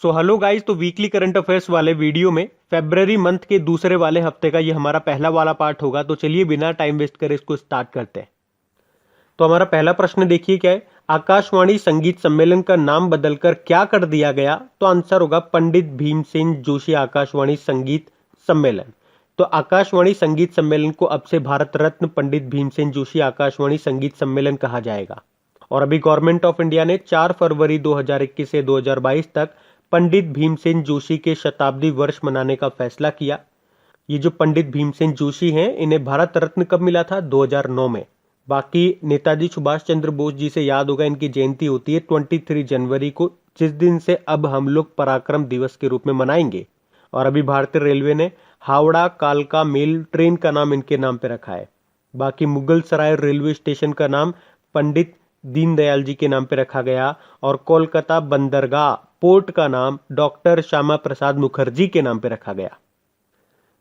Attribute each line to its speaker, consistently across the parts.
Speaker 1: So hello guys, तो weekly current affairs वाले video में फेब्रवरी मंथ के दूसरे वाले हफ्ते का ये हमारा पहला वाला पार्ट होगा। तो चलिए बिना टाइम वेस्ट करे इसको स्टार्ट करते हैं। तो हमारा पहला प्रश्न देखिए क्या है, आकाशवाणी संगीत सम्मेलन का नाम बदलकर क्या कर दिया गया? तो आंसर होगा पंडित भीमसेन जोशी आकाशवाणी संगीत सम्मेलन। तो आकाशवाणी संगीत सम्मेलन को अब से भारत रत्न पंडित भीमसेन जोशी आकाशवाणी संगीत सम्मेलन कहा जाएगा। और अभी गवर्नमेंट ऑफ इंडिया ने 4 फरवरी 2021 से 2022 तक पंडित भीमसेन जोशी के शताब्दी वर्ष मनाने का फैसला किया। ये जो पंडित भीमसेन जोशी हैं, इन्हें भारत रत्न कब मिला था? 2009 में। बाकी नेताजी सुभाष चंद्र बोस जी से याद होगा, इनकी जयंती होती है 23 जनवरी को, जिस दिन से अब हम लोग पराक्रम दिवस के रूप में मनाएंगे। और अभी भारतीय रेलवे ने हावड़ा कालका मेल ट्रेन का नाम इनके नाम पे रखा है। बाकी मुगल सराय रेलवे स्टेशन का नाम पंडित दीनदयाल जी के नाम पे रखा गया। और कोलकाता बंदरगाह पोर्ट का नाम डॉक्टर श्यामा प्रसाद मुखर्जी के नाम पे रखा गया।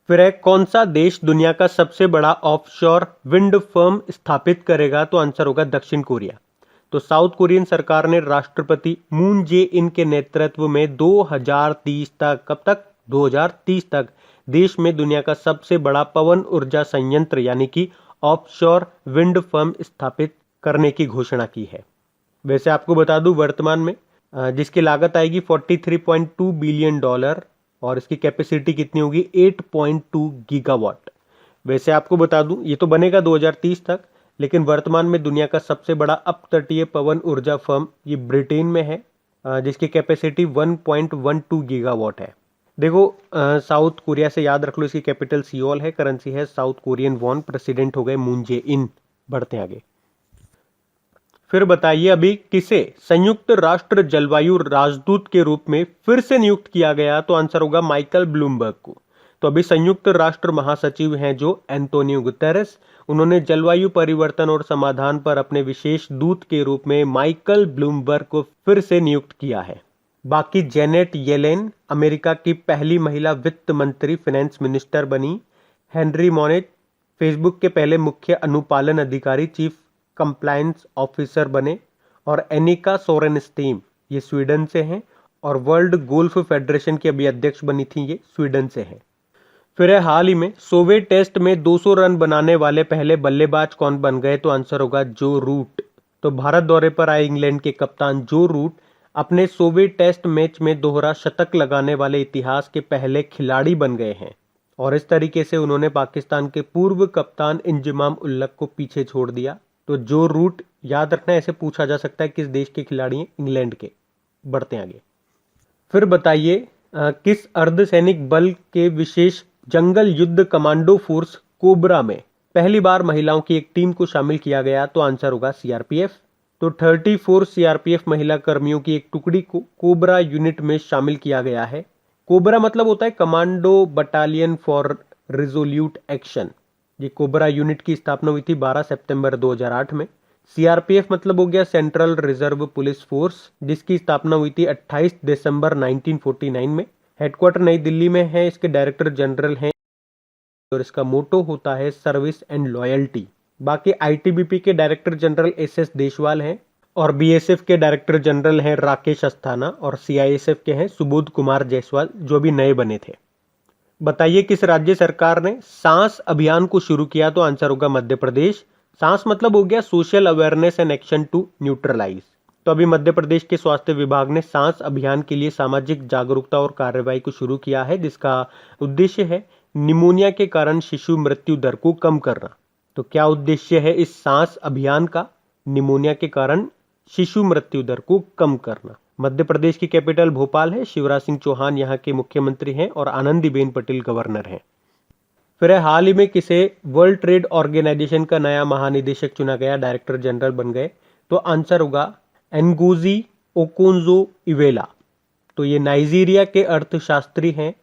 Speaker 1: फिर है, कौन सा देश दुनिया का सबसे बड़ा ऑफशोर विंड फर्म स्थापित करेगा? तो आंसर होगा दक्षिण कोरिया। तो साउथ कोरियन सरकार ने राष्ट्रपति मून जे इन के नेतृत्व में 2030 तक, कब तक? 2030 तक देश में दुनिया का सबसे बड़ा पवन ऊर्जा संयंत्र यानी कि ऑफशोर विंड फर्म स्थापित करने की घोषणा की है। वैसे आपको बता दूं, वर्तमान में जिसकी लागत आएगी $43.2 बिलियन और इसकी कैपेसिटी कितनी होगी? 8.2 गीगावाट। वैसे आपको बता दूं, ये तो बनेगा 2030 तक, लेकिन वर्तमान में दुनिया का सबसे बड़ा अपतटीय पवन ऊर्जा फर्म ये ब्रिटेन में है, जिसकी कैपेसिटी 1.12 गीगावाट है। देखो, साउथ कोरिया से याद रख लो, इसकी कैपिटल सियोल है, करेंसी है साउथ कोरियन वॉन, प्रेसिडेंट हो गए मून जे इन। बढ़ते आगे। फिर बताइए, अभी किसे संयुक्त राष्ट्र जलवायु राजदूत के रूप में फिर से नियुक्त किया गया? तो आंसर होगा माइकल ब्लूमबर्ग को। तो अभी संयुक्त राष्ट्र महासचिव हैं जो एंटोनियो गुतेरेस, उन्होंने जलवायु परिवर्तन और समाधान पर अपने विशेष दूत के रूप में माइकल ब्लूमबर्ग को फिर से नियुक्त किया है। बाकी जेनेट येलेन अमेरिका की पहली महिला वित्त मंत्री फाइनेंस मिनिस्टर बनी। हेनरी मोनेट फेसबुक के पहले मुख्य अनुपालन अधिकारी चीफ कंप्लायंस ऑफिसर बने। और एनिका सोरेनस्टीम ये स्वीडन से हैं। और वर्ल्ड गोल्फ फेडरेशन की अभी अध्यक्ष बनी थी, ये स्वीडन से हैं। फिर है, हाल ही में सोवियत टेस्ट में 200 रन बनाने वाले पहले बल्लेबाज कौन बन गए? तो आंसर होगा जो रूट। तो भारत दौरे पर आए इंग्लैंड के कप्तान जो रूट अपने सोवियत टेस्ट मैच में दोहरा शतक लगाने वाले इतिहास के पहले खिलाड़ी बन गए हैं। और इस तरीके से उन्होंने पाकिस्तान के पूर्व कप्तान इंजमाम उल्लक को पीछे छोड़ दिया। तो जो रूट याद रखना, ऐसे पूछा जा सकता है किस देश के खिलाड़ी हैं? इंग्लैंड के। बढ़ते आगे। फिर बताइए, किस अर्धसैनिक बल के विशेष जंगल युद्ध कमांडो फोर्स कोबरा में पहली बार महिलाओं की एक टीम को शामिल किया गया? तो आंसर होगा सीआरपीएफ। तो 34 सीआरपीएफ महिला कर्मियों की एक टुकड़ी को कोबरा यूनिट में शामिल किया गया है। कोबरा मतलब होता है commando battalion for resolute action. ये कोबरा यूनिट की स्थापना हुई थी 12 सितंबर 2008 में। सीआरपीएफ मतलब हो गया सेंट्रल रिजर्व पुलिस फोर्स, जिसकी स्थापना हुई थी 28 दिसंबर 1949 में। हेडक्वार्टर नई दिल्ली में है। इसके डायरेक्टर जनरल हैं और इसका मोटो होता है सर्विस एंड लॉयल्टी। बाकी आईटीबीपी के डायरेक्टर जनरल एसएस देशवाल हैं। और बीएसएफ के डायरेक्टर जनरल हैं राकेश अस्थाना। और सीआईएसएफ के हैं सुबोध कुमार जायसवाल, जो भी नए बने थे। बताइए, किस राज्य सरकार ने सांस अभियान को शुरू किया? तो आंसर होगा मध्य प्रदेश। सांस मतलब हो गया social awareness and action to neutralise. तो अभी मध्य प्रदेश के स्वास्थ्य विभाग ने सांस अभियान के लिए सामाजिक जागरूकता और कार्रवाई को शुरू किया है, जिसका उद्देश्य है निमोनिया के कारण शिशु मृत्यु दर को कम करना। तो क्या उद्देश्य है इस सांस अभियान का? निमोनिया के कारण शिशु मृत्यु दर को कम करना। मध्य प्रदेश की कैपिटल भोपाल है। शिवराज सिंह चौहान यहाँ के मुख्यमंत्री हैं और आनंदीबेन पटेल गवर्नर हैं। फिर है, हाल ही में किसे वर्ल्ड ट्रेड ऑर्गेनाइजेशन का नया महानिदेशक चुना गया? डायरेक्टर जनरल बन गए। तो आंसर होगा एनगोजी ओकोंजो इवेला। तो ये नाइजीरिया के अर्थशास्त्री हैं,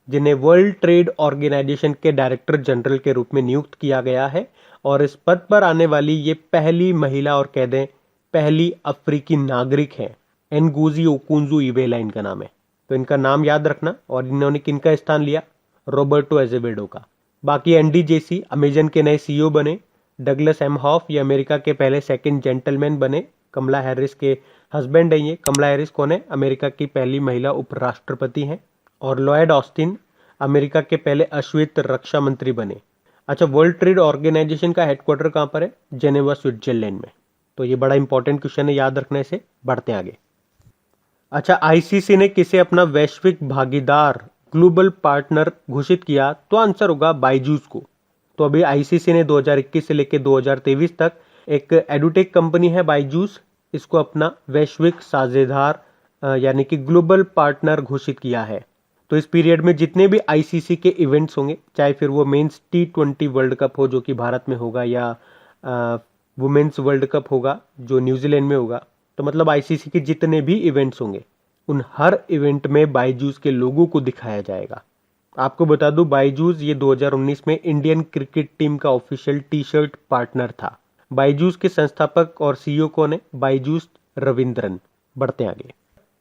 Speaker 1: जिन्हें वर्ल्ड ट्रेड ऑर्गेनाइजेशन के डायरेक्टर जनरल के रूप में नियुक्त किया गया है। और इस पद पर आने वाली ये पहली महिला और कह दें पहली अफ्रीकी नागरिक हैं। एनगोजी ओकोंजो इवेला इनका नाम है। तो इनका नाम याद रखना। और इन्होंने किनका स्थान लिया? रॉबर्टो एजेवेडो का। बाकी एनडी जेसी अमेजन के नए सीईओ बने। डगलस एम हॉफ ये अमेरिका के पहले सेकंड जेंटलमैन बने। कमला हैरिस के हस्बैंड है ये। कमला हैरिस कौन है? अमेरिका की पहली महिला उपराष्ट्रपति हैं। और लॉयड ऑस्टिन अमेरिका के पहले अश्वेत रक्षा मंत्री बने। अच्छा, वर्ल्ड ट्रेड ऑर्गेनाइजेशन का हेडक्वार्टर कहाँ पर है? जेनेवा, स्विट्जरलैंड में। तो ये बड़ा इंपॉर्टेंट क्वेश्चन है, याद रखने से। बढ़ते हैं आगे। अच्छा, आईसीसी ने किसे अपना वैश्विक भागीदार ग्लोबल पार्टनर घोषित किया? तो आंसर होगा बायजूस को। तो अभी आईसीसी ने 2021 से लेकर 2023 तक एक एडुटेक कंपनी है बायजूस, इसको अपना वैश्विक साझेदार यानी कि ग्लोबल पार्टनर घोषित किया है। तो इस पीरियड में जितने भी आईसीसी के इवेंट्स होंगे, चाहे फिर वो मेंस T20 वर्ल्ड कप हो जो कि भारत में होगा, या वुमेन्स वर्ल्ड कप होगा जो न्यूजीलैंड में होगा, तो मतलब आईसीसी के जितने भी इवेंट्स होंगे उन हर इवेंट में बायजूस के लोगों को दिखाया जाएगा। आपको बता दूं, बायजूस ये 2019 में इंडियन क्रिकेट टीम का ऑफिशियल टी शर्ट पार्टनर था। बायजूस के संस्थापक और सीईओ कौन है? बायजूस रविंद्रन। बढ़ते हैं आगे।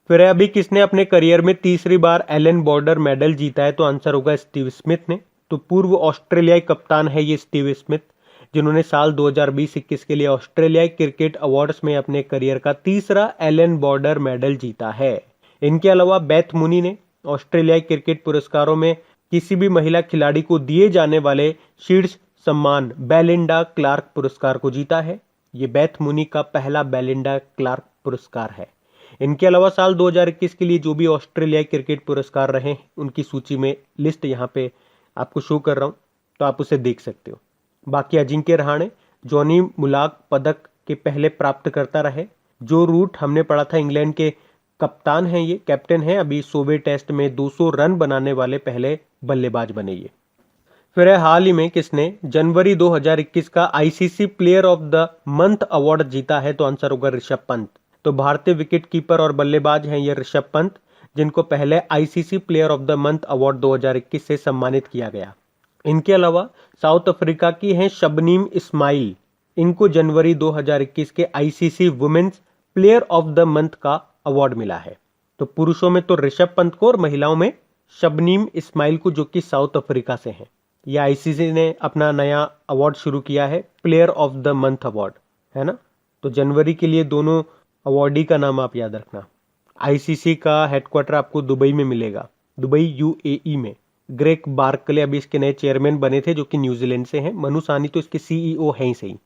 Speaker 1: फिर अभी किसने अपने करियर में तीसरी बार एलन बॉर्डर मेडल जीता है? तो आंसर होगा स्टीव स्मिथ ने। तो पूर्व ऑस्ट्रेलियाई कप्तान है ये स्टीव स्मिथ, जिन्होंने साल 2020-21 के लिए ऑस्ट्रेलियाई क्रिकेट अवार्ड्स में अपने करियर का तीसरा एलन बॉर्डर मेडल जीता है। इनके अलावा बेथ मुनी ने ऑस्ट्रेलियाई क्रिकेट पुरस्कारों में किसी भी महिला खिलाड़ी को दिए जाने वाले शीर्ष सम्मान बेलिंडा क्लार्क पुरस्कार को जीता है। ये बेथ मुनी का पहला बेलिंडा क्लार्क पुरस्कार है। इनके अलावा साल 2021 के लिए जो भी ऑस्ट्रेलियाई क्रिकेट पुरस्कार रहे हैं उनकी सूची में लिस्ट यहाँ पे आपको शो कर रहा हूँ, तो आप उसे देख सकते हो। बाकी अजिंक्य रहाणे जॉनी मुलाक पदक के पहले प्राप्तकर्ता रहे। जो रूट हमने पढ़ा था, इंग्लैंड के कप्तान हैं, ये कैप्टन हैं, अभी 100वें टेस्ट में 200 रन बनाने वाले पहले बल्लेबाज बने ये। फिर हाल ही में किसने जनवरी 2021 का ICC player of the month award जीता है? तो आंसर होगा ऋषभ पंत। तो भारतीय विकेट कीपर और बल्लेबाज हैं ये ऋषभ पंत, जिनको पहले ICC player of the month award 2021 से सम्मानित किया गया। इनके अलावा साउथ अफ्रीका की हैं शबनीम इस्माइल, इनको जनवरी 2021 के ICC women's player of the month का अवार्ड मिला है। तो पुरुषों में तो ऋषभ पंत को और महिलाओं में शबनीम इस्माइल को, जो कि साउथ अफ्रीका से हैं। यह आईसीसी ने अपना नया अवार्ड शुरू किया है, player of the month award, है ना। तो जनवरी के लिए दोनों अवार्डी का नाम आप याद रखना। आईसीसी का हेडक्वार्टर आपको दुबई में मिलेगा, दुबई यूएई में। ग्रेग बार्कले अभी इसके नए चेयरमैन बने थे, जो कि न्यूजीलैंड से हैं। मनु सानी तो इसके सीईओ हैं ही सही।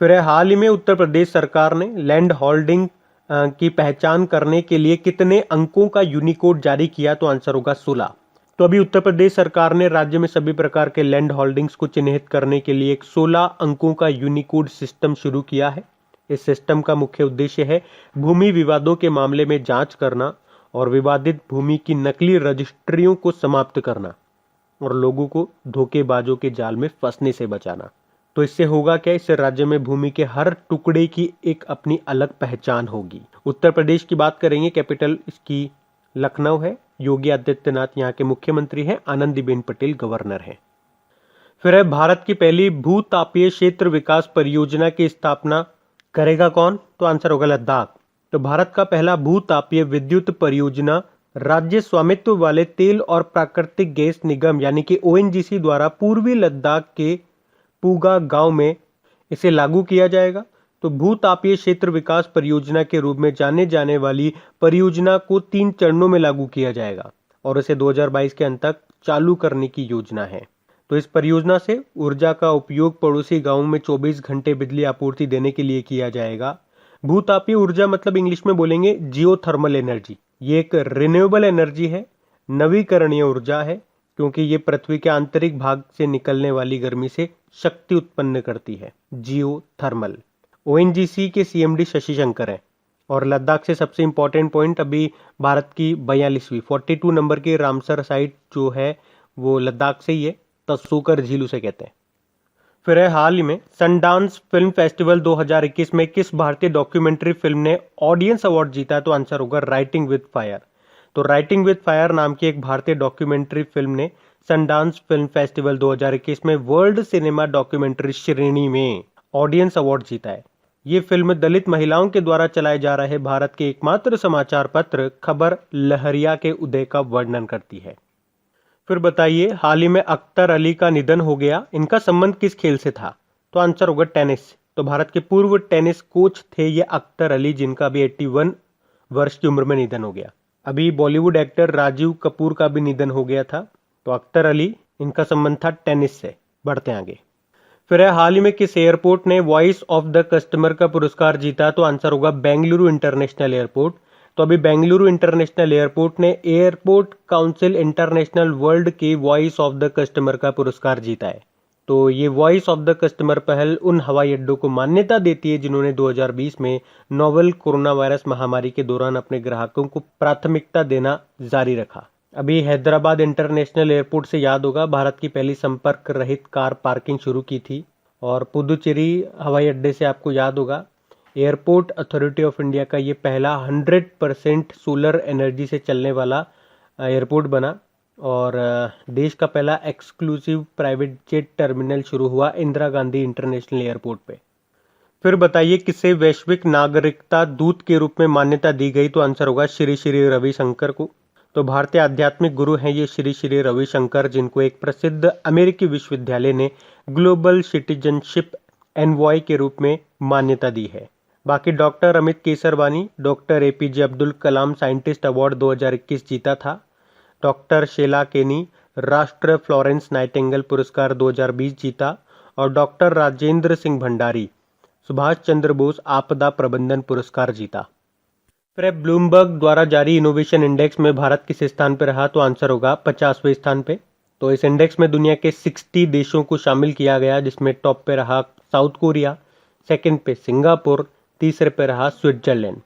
Speaker 1: फिर हाल ही में उत्तर प्रदेश सरकार ने लैंड होल्डिंग की पहचान करने के लिए कितने अंकों का यूनिकोड जारी किया? तो आंसर होगा 16। तो अभी उत्तर प्रदेश सरकार ने राज्य में सभी प्रकार के लैंड होल्डिंग्स को चिन्हित करने के लिए एक 16 अंकों का यूनिकोड सिस्टम शुरू किया है। इस सिस्टम का मुख्य उद्देश्य है भूमि विवादों के मामले में जांच करना और विवादित भूमि की नकली रजिस्ट्रियों को समाप्त करना और लोगों को धोखेबाजों के जाल में फंसने से बचाना। तो इससे होगा क्या? इससे राज्य में भूमि के हर टुकड़े की एक अपनी अलग पहचान होगी। उत्तर प्रदेश की बात करेंगे, कैपिटल इसकी लखनऊ है। योगी आदित्यनाथ यहाँ के मुख्यमंत्री हैं, आनंदीबेन पटेल गवर्नर हैं। फिर है भारत की पहली भूतापीय क्षेत्र विकास परियोजना की स्थापना करेगा कौन? तो आंसर होगा लद्दाख। तो भारत का पहला भूतापीय विद्युत परियोजना राज्य स्वामित्व वाले तेल और प्राकृतिक गैस निगम यानी कि ओएनजीसी द्वारा पूर्वी लद्दाख के पूगा गांव में इसे लागू किया जाएगा। तो भूतापीय क्षेत्र विकास परियोजना के रूप में जाने जाने वाली परियोजना को 3 चरणों में लागू किया जाएगा और इसे 2022 के अंत तक चालू करने की योजना है। तो इस परियोजना से ऊर्जा का उपयोग पड़ोसी गांवों में 24 घंटे बिजली आपूर्ति देने के लिए किया जाएगा। भूतापीय ऊर्जा मतलब इंग्लिश में बोलेंगे जियोथर्मल एनर्जी। ये एक रिन्यूएबल एनर्जी है, नवीकरणीय ऊर्जा है, क्योंकि ये पृथ्वी के आंतरिक भाग से निकलने वाली गर्मी से शक्ति उत्पन्न करती है। जियोथर्मल। ओएनजीसी के सीएमडी शशि शंकर है। और लद्दाख से सबसे इंपॉर्टेंट पॉइंट, अभी भारत की 42वीं 42 नंबर की रामसर साइट जो है वो लद्दाख से ही है। तसोकर झील उसे कहते हैं। फिर है हाल ही में सनडांस फिल्म फेस्टिवल 2021 में किस भारतीय डॉक्यूमेंट्री फिल्म ने ऑडियंस अवार्ड जीता है? तो आंसर होगा राइटिंग विद फायर। तो राइटिंग विद फायर नाम की एक भारतीय डॉक्यूमेंट्री फिल्म ने सनडांस फिल्म फेस्टिवल 2021 में वर्ल्ड सिनेमा डॉक्यूमेंट्री श्रेणी में ऑडियंस अवार्ड जीता है। ये फिल्म दलित महिलाओं के द्वारा चलाए जा रहे भारत के एकमात्र समाचार पत्र खबर लहरिया के उदय का वर्णन करती है। फिर बताइए, हाल ही में अख्तर अली का निधन हो गया, इनका संबंध किस खेल से था? तो आंसर होगा टेनिस। तो भारत के पूर्व टेनिस कोच थे ये अख्तर अली, जिनका भी 81 वर्ष की उम्र में निधन हो गया। अभी बॉलीवुड एक्टर राजीव कपूर का भी निधन हो गया था। तो अख्तर अली, इनका संबंध था टेनिस से। बढ़ते आगे। फिर है, हाल ही में किस एयरपोर्ट ने वॉइस ऑफ द कस्टमर का पुरस्कार जीता? तो आंसर होगा बेंगलुरु इंटरनेशनल एयरपोर्ट। तो अभी बेंगलुरु इंटरनेशनल एयरपोर्ट ने एयरपोर्ट काउंसिल इंटरनेशनल वर्ल्ड के वॉइस ऑफ द कस्टमर का पुरस्कार जीता है। तो ये वॉइस ऑफ द कस्टमर पहल उन हवाई अड्डों को मान्यता देती है जिन्होंने 2020 में नोवेल कोरोना वायरस महामारी के दौरान अपने ग्राहकों को प्राथमिकता देना जारी रखा। अभी हैदराबाद इंटरनेशनल एयरपोर्ट से याद होगा, भारत की पहली संपर्क रहित कार पार्किंग शुरू की थी। और पुदुचेरी हवाई अड्डे से आपको याद होगा, एयरपोर्ट अथॉरिटी ऑफ इंडिया का ये पहला 100% सोलर एनर्जी से चलने वाला एयरपोर्ट बना। और देश का पहला एक्सक्लूसिव प्राइवेट जेट टर्मिनल शुरू हुआ इंदिरा गांधी इंटरनेशनल एयरपोर्ट पे। फिर बताइए, किसे वैश्विक नागरिकता दूत के रूप में मान्यता दी गई? तो आंसर होगा श्री श्री रविशंकर को। तो भारतीय आध्यात्मिक गुरु हैं ये श्री श्री रविशंकर, जिनको एक प्रसिद्ध अमेरिकी विश्वविद्यालय ने ग्लोबल सिटीजनशिप एनवॉय के रूप में मान्यता दी है। बाकी doctor Amit Kesarwani, doctor APJ Abdul Kalam scientist award 2021 जीता था। डॉक्टर शीला केनी राष्ट्र फ्लोरेंस नाइटिंगेल पुरस्कार 2020 जीता। और डॉक्टर राजेंद्र सिंह भंडारी सुभाष चंद्र बोस आपदा प्रबंधन पुरस्कार जीता। फिर ब्लूमबर्ग द्वारा जारी इनोवेशन इंडेक्स में भारत किस स्थान पर रहा? तो आंसर होगा 50वें स्थान पे। तो इस इंडेक्स में दुनिया के 60 देशों को शामिल किया गया, जिसमें टॉप पे रहा साउथ कोरिया, सेकंड पे सिंगापुर, तीसरे पे रहा स्विट्जरलैंड,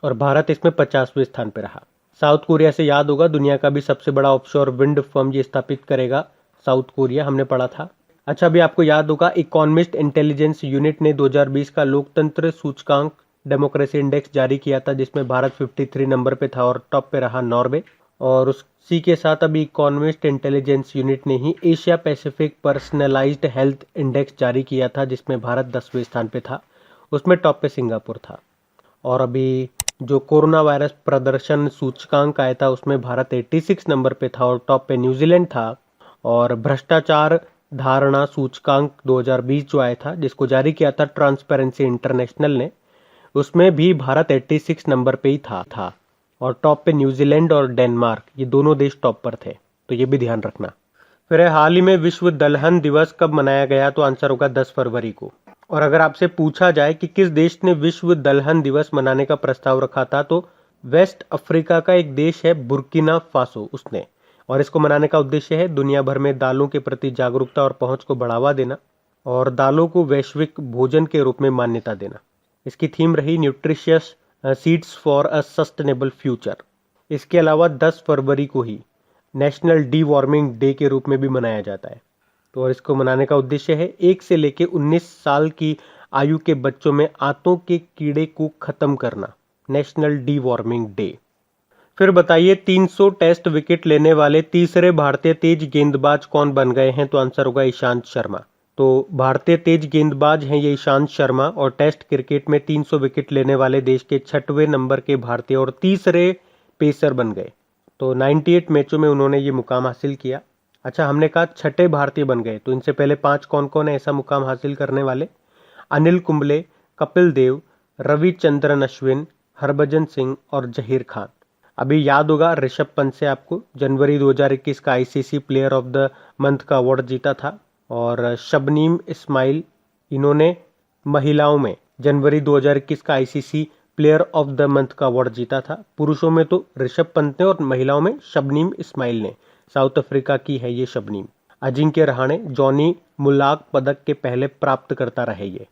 Speaker 1: और भारत इसमें 50वें स्थान पे रहा। साउथ कोरिया से याद होगा, दुनिया का भी सबसे बड़ा ऑफशोर विंड फर्म ये स्थापित करेगा साउथ कोरिया, हमने पढ़ा था। अच्छा, अभी आपको याद होगा, इकोनॉमिस्ट इंटेलिजेंस यूनिट ने 2020 का लोकतंत्र सूचकांक डेमोक्रेसी इंडेक्स जारी किया था, जिसमें भारत 53 नंबर पे था और टॉप पे रहा नॉर्वे। और उसी के साथ अभी इकोनॉमिस्ट इंटेलिजेंस यूनिट ने ही Asia Pacific personalised health index जारी किया था, जिसमें भारत 10वें स्थान पे था, उसमें टॉप पे सिंगापुर था। और अभी जो कोरोना वायरस प्रदर्शन सूचकांक आया था, उसमें भारत 86 नंबर पे था और टॉप पे न्यूजीलैंड था। और भ्रष्टाचार धारणा सूचकांक 2020 जो आया था, जिसको जारी किया था ट्रांसपेरेंसी इंटरनेशनल ने, उसमें भी भारत 86 नंबर पे ही था और टॉप पे न्यूजीलैंड और डेनमार्क, ये दोनों देश टॉप पर थे, तो ये भी ध्यान रखना। फिर हाल ही में विश्व दलहन दिवस कब मनाया गया? तो आंसर होगा 10 फरवरी को। और अगर आपसे पूछा जाए कि किस देश ने विश्व दलहन दिवस मनाने का प्रस्ताव रखा था, तो वेस्ट अफ्रीका का एक देश है बुर्किना फासो, उसने। और इसको मनाने का उद्देश्य है दुनिया भर में दालों के प्रति जागरूकता और पहुंच को बढ़ावा देना और दालों को वैश्विक भोजन के रूप में मान्यता देना। इसकी थीम रही nutritious seeds for a sustainable future. इसके अलावा 10 फरवरी को ही नेशनल डी वार्मिंग डे के रूप में भी मनाया जाता है। तो और इसको मनाने का उद्देश्य है 1 से लेकर 19 साल की आयु के बच्चों में आंतों के कीड़े को खत्म करना, नेशनल डी वार्मिंग डे। फिर बताइए, 300 टेस्ट विकेट लेने वाले तीसरे भारतीय तेज गेंदबाज कौन बन गए हैं? तो आंसर होगा ईशांत शर्मा। तो भारतीय तेज गेंदबाज हैं ये ईशांत शर्मा, और टेस्ट क्रिकेट में 300 विकेट लेने वाले देश के 6वें नंबर के भारतीय और तीसरे पेसर बन गए। तो 98 मैचों में उन्होंने ये मुकाम हासिल किया। अच्छा, हमने कहा 6ठे भारतीय बन गए, तो इनसे पहले 5 कौन कौन है ऐसा मुकाम हासिल करने वाले? अनिल कुंबले, कपिल देव, रविचंद्रन अश्विन, हरभजन सिंह और जहीर खान। अभी याद होगा ऋषभ पंत से आपको जनवरी 2021 का ICC player of the month का अवार्ड जीता था। और शबनीम इस्माइल, इन्होंने महिलाओं में जनवरी 2021 का ICC player of the month का अवार्ड जीता था। पुरुषों में तो ऋषभ पंत ने और महिलाओं में शबनीम इस्माइल ने, साउथ अफ्रीका की है ये शबनीम। अजिंक्य रहाणे, जॉनी मुलाक पदक के पहले प्राप्तकर्ता रहे ये।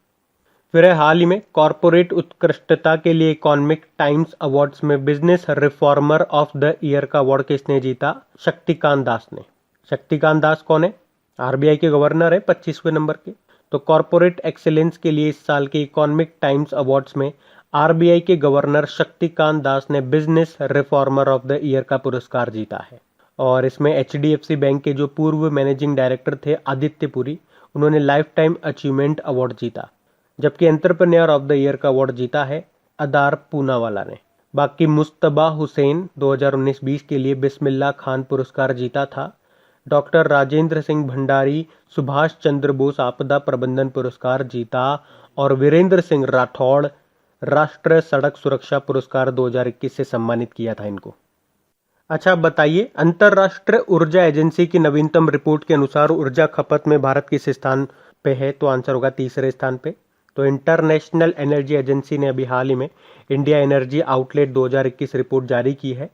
Speaker 1: फिर हाल ही में कॉरपोरेट उत्कृष्टता के लिए इकोनॉमिक टाइम्स अवार्ड्स में business reformer of the year का अवार्ड किसने जीता? शक्तिकांत दास ने। शक्तिकांत दास कौन है? आरबीआई के गवर्नर है, 25वें नंबर के। तो कॉरपोरेट एक्सेलेंस के लिए इस साल के इकोनॉमिक टाइम्स अवार्ड्स में आरबीआई के गवर्नर शक्तिकांत दास ने business reformer of the year का पुरस्कार जीता है। और इसमें एचडीएफसी बैंक के जो पूर्व मैनेजिंग डायरेक्टर थे आदित्य पुरी, उन्होंने लाइफ टाइम अचीवमेंट अवार्ड जीता। जबकि एंटरप्रेन्योर ऑफ द ईयर का अवार्ड जीता है अदार पूनावाला ने। बाकी मुस्तबा हुसैन 2019-20 के लिए बिस्मिल्लाह खान पुरस्कार जीता था। डॉक्टर राजेंद्र सिंह भंडारी सुभाष चंद्र बोस आपदा प्रबंधन पुरस्कार जीता। और वीरेंद्र सिंह राठौड़ राष्ट्रीय सड़क सुरक्षा पुरस्कार 2021 से सम्मानित किया था इनको। अच्छा, अब बताइए, अंतरराष्ट्रीय ऊर्जा एजेंसी की नवीनतम रिपोर्ट के अनुसार ऊर्जा खपत में भारत किस स्थान पे है? तो आंसर होगा तीसरे स्थान पे। तो इंटरनेशनल एनर्जी एजेंसी ने अभी हाल ही में इंडिया एनर्जी आउटलेट 2021 रिपोर्ट जारी की है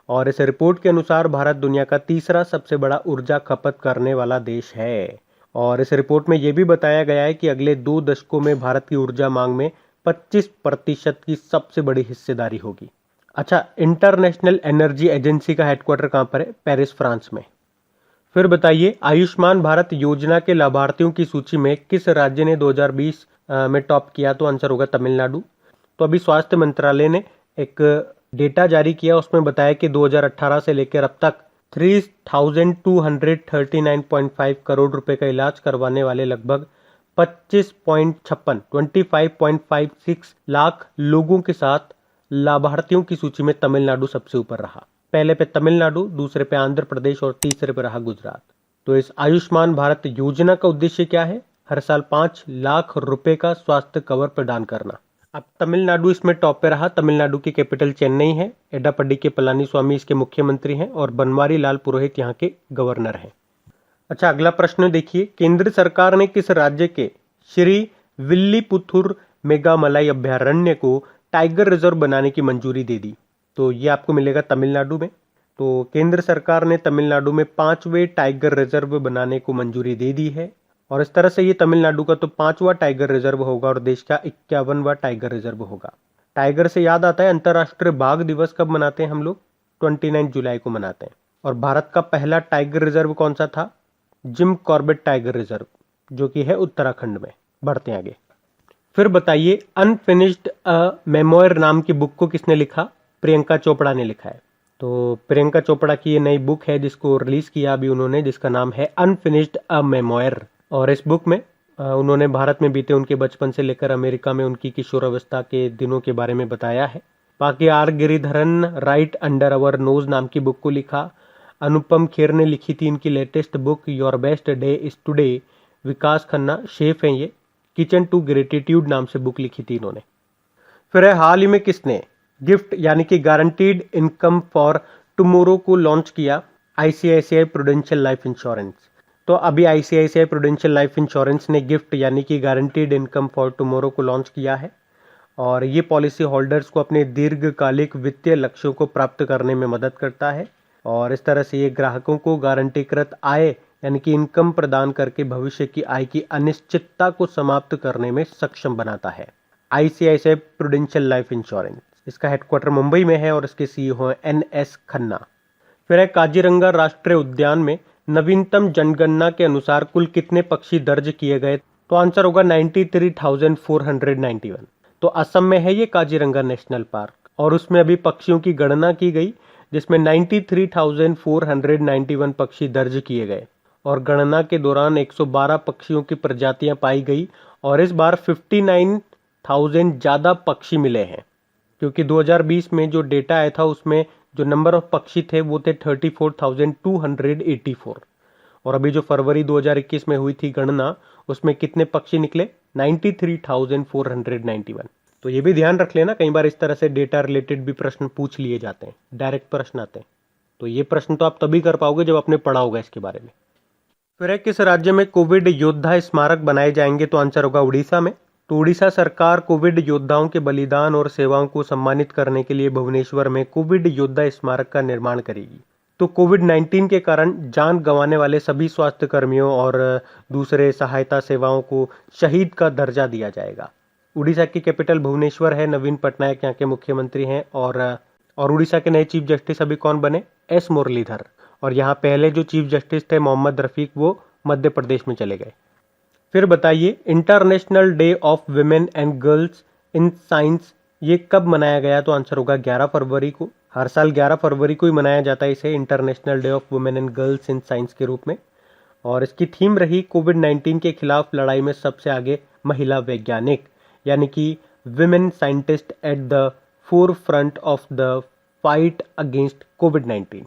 Speaker 1: और इस रिपोर्ट के अनुसार भारत दुनिया का तीसरा सबसे बड़ा ऊर्जा खपत करने वाला देश है। और इस रिपोर्ट में यह भी बताया गया है कि अगले 2 दशकों में भारत की ऊर्जा मांग में 25% की सबसे बड़ी हिस्सेदारी होगी। अच्छा, इंटरनेशनल एनर्जी एजेंसी का हेडक्वार्टर कहाँ पर है? पेरिस, फ्रांस में। फिर बताइए, आयुष्मान भारत योजना के लाभार्थियों की सूची में किस राज्य ने 2020 में टॉप किया? तो आंसर होगा तमिलनाडु। तो अभी स्वास्थ्य मंत्रालय ने एक डेटा जारी किया, उसमें बताया कि 2018 से लेकर अब तक 3239.5 करोड़ रुपए का इलाज करवाने वाले लगभग 25.56 लाख लोगों के साथ लाभार्थियों की सूची में तमिलनाडु सबसे ऊपर रहा। पहले पे तमिलनाडु, दूसरे पे आंध्र प्रदेश और तीसरे पे रहा गुजरात। तो इस आयुष्मान भारत योजना का उद्देश्य क्या है? हर साल 5 लाख रुपए का स्वास्थ्य कवर प्रदान करना। अब तमिलनाडु इसमें टॉप पे रहा। तमिलनाडु की कैपिटल चेन्नई है। एडापड्डी के पलानीस्वामी इसके मुख्यमंत्री हैं और बनवारी लाल पुरोहित यहाँ के गवर्नर हैं। अच्छा, अगला प्रश्न देखिए, केंद्र सरकार ने किस राज्य के श्री विल्लीपुथुर मेघामलाई अभ्यारण्य को टाइगर रिजर्व बनाने की मंजूरी दे दी? तो ये आपको मिलेगा तमिलनाडु में। तो केंद्र सरकार ने तमिलनाडु में 5वें टाइगर रिजर्व बनाने को मंजूरी दे दी है और इस तरह से ये तमिलनाडु का तो 5वां टाइगर रिजर्व होगा और देश का 51वां टाइगर रिजर्व होगा। टाइगर से याद आता है, अंतर्राष्ट्रीय बाघ दिवस कब मनाते हैं हम लोग? 29 जुलाई को मनाते हैं। और भारत का पहला टाइगर रिजर्व कौन सा था? जिम कॉर्बेट टाइगर रिजर्व, जो कि है उत्तराखंड में। बढ़ते आगे। फिर बताइए, अनफिनिश्ड अ मेमोयर नाम की बुक को किसने लिखा? प्रियंका चोपड़ा ने लिखा है। तो प्रियंका चोपड़ा की ये नई बुक है जिसको रिलीज किया अभी उन्होंने, जिसका नाम है अनफिनिश्ड अ मेमोयर। और इस बुक में उन्होंने भारत में बीते उनके बचपन से लेकर अमेरिका में उनकी किशोरावस्था के दिनों के बारे में बताया है। बाकी R Giridharan right under our nose नाम की बुक को लिखा। अनुपम खेर ने लिखी थी इनकी latest book your best day is today. Vikas Khanna chef हैं ये। किचन टू ग्रेटिट्यूड नाम से बुक लिखी थी इन्होंने। फिर हाल ही में किसने गिफ्ट यानी कि गारंटीड इनकम फॉर टुमारो को लॉन्च किया? ICICI prudential life insurance. तो अभी आईसीआईसीआई प्रूडेंशियल लाइफ इंश्योरेंस ने गिफ्ट यानी कि गारंटीड इनकम फॉर टुमारो को लॉन्च किया है और ये पॉलिसी होल्डर्स को अपने दीर्घकालिक वित्तीय लक्ष्यों को प्राप्त करने में मदद करता है और इस तरह से ये ग्राहकों को गारंटीकृत आय यानी कि इनकम प्रदान करके भविष्य की आय की अनिश्चितता को समाप्त करने में सक्षम बनाता है। आईसीआईसीआई प्रूडेंशियल लाइफ इंश्योरेंस, इसका हेडक्वार्टर मुंबई में है और इसके सीईओ हैं एनएस खन्ना। फिर है काजीरंगा राष्ट्रीय उद्यान में नवीनतम जनगणना के अनुसार कुल कितने पक्षी दर्ज किए गए? तो आंसर होगा 93,491। तो असम में है ये काजीरंगा नेशनल पार्क और उसमें अभी पक्षियों की गणना की गई जिसमें 93,491 पक्षी दर्ज किए गए और गणना के दौरान 112 पक्षियों की प्रजातियां पाई गई और इस बार 59,000 ज़्यादा पक्षी मिले हैं क्योंकि 2020 में जो डेटा आया था उसमें जो नंबर ऑफ पक्षी थे वो थे 34,284 और अभी जो फरवरी 2021 में हुई थी गणना उसमें कितने पक्षी निकले? 93,491। तो ये भी ध्यान रख लेना, कई बार इस तरह से डेटा रिलेटेड भी प्रश्न पूछ लिए जाते हैं, डायरेक्ट प्रश्न आते हैं। तो ये प्रश्न तो आप तभी कर पाओगे जब आपने पढ़ा होगा इसके बारे में। फिर है किस राज्य में कोविड योद्धा स्मारक बनाए जाएंगे? तो आंसर होगा उड़ीसा में। तो उड़ीसा सरकार कोविड योद्धाओं के बलिदान और सेवाओं को सम्मानित करने के लिए भुवनेश्वर में कोविड योद्धा स्मारक का निर्माण करेगी। तो कोविड-19 के कारण जान गंवाने वाले सभी स्वास्थ्य कर्मियों और दूसरे सहायता सेवाओं को शहीद का दर्जा दिया जाएगा। उड़ीसा की कैपिटल भुवनेश्वर है। नवीन पटनायक यहाँ के मुख्यमंत्री हैं और उड़ीसा के नए चीफ जस्टिस अभी कौन बने? एस मुरलीधर। और यहाँ पहले जो चीफ जस्टिस थे मोहम्मद रफीक, वो मध्य प्रदेश में चले गए। फिर बताइए, international day of women and girls in science ये कब मनाया गया? तो आंसर होगा 11 फरवरी को। हर साल 11 फरवरी को ही मनाया जाता है इसे, international day of women and girls in science के रूप में। और इसकी थीम रही कोविड-19 के खिलाफ लड़ाई में सबसे आगे महिला वैज्ञानिक, यानी कि women scientist at the four front of the fight against covid.